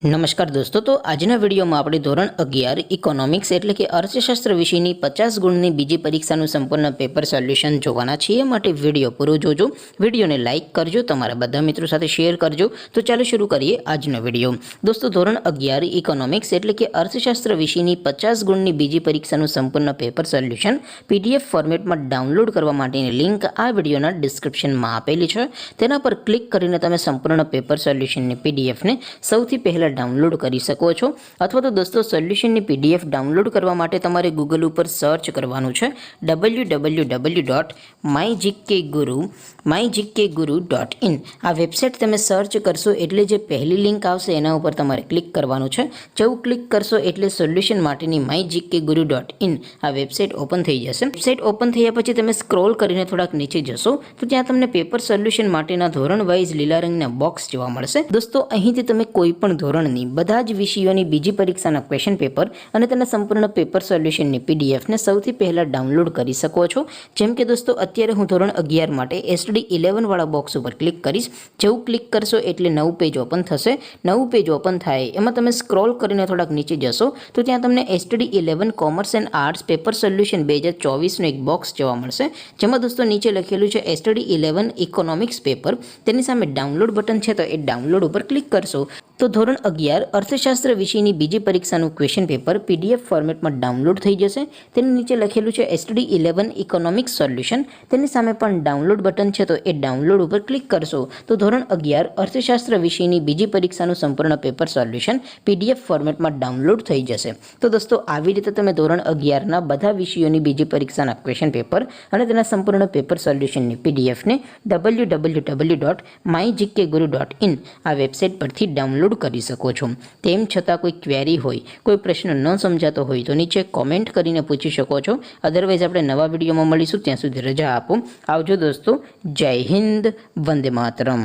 નમસ્કાર દોસ્તો, તો આજના વિડીયોમાં આપણે ધોરણ 11 ઇકોનોમિક્સ એટલે કે અર્થશાસ્ત્ર વિષયની 50 ગુણની બીજી પરીક્ષાનું સંપૂર્ણ પેપર સોલ્યુશન જોવાના છીએ. માટે વિડીયો પૂરો જોજો, વિડીયોને લાઇક કરજો, તમારા બધા મિત્રો સાથે શેર કરજો. તો ચાલો શરૂ કરીએ આજનો વિડીયો. દોસ્તો, ધોરણ 11 ઇકોનોમિક્સ એટલે કે અર્થશાસ્ત્ર વિષયની 50 ગુણની બીજી પરીક્ષાનું સંપૂર્ણ પેપર સોલ્યુશન PDF ફોર્મેટમાં ડાઉનલોડ કરવા માટેની લિંક આ વિડીયોના ડિસ્ક્રિપ્શનમાં આપેલી છે. તેના પર ક્લિક કરીને તમે સંપૂર્ણ પેપર સોલ્યુશનની PDFને સૌથી પહેલાં ડાઉનલોડ કરી શકો છો. અથવા તો દોસ્તો, સોલ્યુશનની PDF ડાઉનલોડ કરવા માટે તમારે ગૂગલ ઉપર સર્ચ કરવાનું છે www.mygkguru.in. આ વેબસાઇટ તમે સર્ચ કરશો એટલે જે પહેલી લિંક આવશે એના ઉપર તમારે ક્લિક કરવાનું છે. જેવું ક્લિક કરશો એટલે સોલ્યુશન માટેની mygkguru.in આ વેબસાઇટ ઓપન થઈ જશે. વેબસાઇટ ઓપન થયા પછી તમે સ્ક્રોલ કરીને થોડાક નીચે જશો તો ત્યાં તમને પેપર સોલ્યુશન માટેના ધોરણ વાઇઝ લીલા રંગના બોક્સ જોવા મળશે. દોસ્તો, અહીંથી તમે કોઈ પણ ધોરણની બધા જ વિષયોની બીજી પરીક્ષાના ક્વેશ્ચન પેપર અને તેના સંપૂર્ણ પેપર સોલ્યુશનની PDFને સૌથી પહેલાં ડાઉનલોડ કરી શકો છો. જેમ કે દોસ્તો, અત્યારે હું ધોરણ 11 માટે STD 11 વાળા બોક્સ ઉપર ક્લિક કરીશ. જેવું ક્લિક કરશો એટલે નવું પેજ ઓપન થશે. નવું પેજ ઓપન થાય એમાં તમે સ્ક્રોલ કરીને થોડાક નીચે જશો તો ત્યાં તમને STD 11 commerce and arts paper solution 2024નું એક બોક્સ જોવા મળશે. જેમાં દોસ્તો નીચે લખેલું છે STD 11 ઇકોનોમિક્સ પેપર. તેની સામે ડાઉનલોડ બટન છે, તો એ ડાઉનલોડ ઉપર ક્લિક કરશો તો ધોરણ 11 અર્થશાસ્ત્ર વિષયની બીજી પરીક્ષાનું ક્વેશ્ચન પેપર PDF ફોર્મેટમાં ડાઉનલોડ થઈ જશે. તેની નીચે લખેલું છે STD 11 ઇકોનોમિક્સ સોલ્યુશન. તેની સામે પણ ડાઉનલોડ બટન છે, તો એ ડાઉનલોડ ઉપર ક્લિક કરશો તો ધોરણ 11 અર્થશાસ્ત્ર વિષયની બીજી પરીક્ષાનું સંપૂર્ણ પેપર સોલ્યુશન PDF ફોર્મેટમાં ડાઉનલોડ થઈ જશે. તો દોસ્તો, આવી રીતે તમે ધોરણ 11ના બધા વિષયોની બીજી પરીક્ષાના ક્વેશ્ચન પેપર અને તેના સંપૂર્ણ પેપર સોલ્યુશનની PDFને www.mygkguru.in આ વેબસાઇટ પરથી ડાઉનલોડ કરી શકો છો. તેમ છતાં કોઈ ક્વેરી હોય, કોઈ પ્રશ્ન ન સમજાતો હોય તો નીચે કોમેન્ટ કરીને પૂછી શકો છો. અધરવાઇઝ આપણે નવા વિડીયોમાં મળીશું. ત્યાં સુધી રજા આપો. આવજો દોસ્તો. જય હિન્દ. વંદે માતરમ.